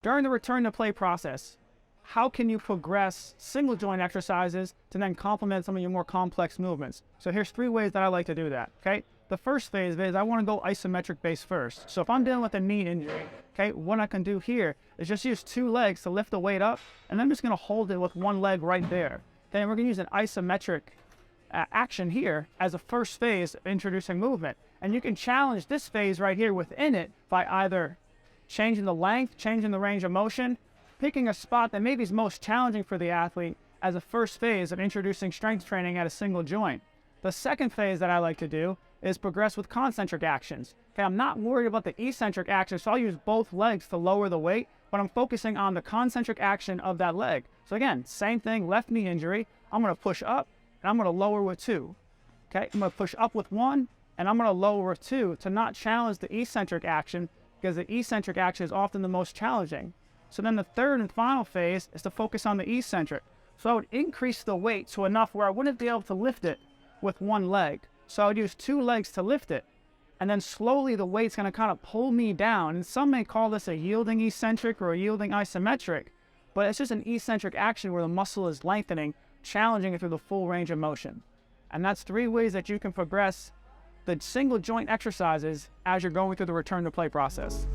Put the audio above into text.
During the return to play process, how can you progress single joint exercises to then complement some of your more complex movements? So here's 3 ways that I like to do that, okay? The first phase is I want to go isometric base first. So if I'm dealing with a knee injury, okay, what I can do here is just use 2 legs to lift the weight up, and I'm just going to hold it with 1 leg right there. Then we're going to use an isometric action here as a first phase of introducing movement. And you can challenge this phase right here within it by either changing the length, changing the range of motion, picking a spot that maybe is most challenging for the athlete as a first phase of introducing strength training at a single joint. The second phase that I like to do is progress with concentric actions. Okay, I'm not worried about the eccentric action, so I'll use both legs to lower the weight, but I'm focusing on the concentric action of that leg. So again, same thing, left knee injury. I'm going to push up, and I'm going to lower with 2. Okay, I'm going to push up with 1, and I'm going to lower with 2 to not challenge the eccentric action, because the eccentric action is often the most challenging. So then the third and final phase is to focus on the eccentric. So I would increase the weight to enough where I wouldn't be able to lift it with 1 leg. So I would use 2 legs to lift it, and then slowly the weight's going to kind of pull me down. And some may call this a yielding eccentric or a yielding isometric, but it's just an eccentric action where the muscle is lengthening, challenging it through the full range of motion. And that's 3 ways that you can progress the single joint exercises as you're going through the return to play process.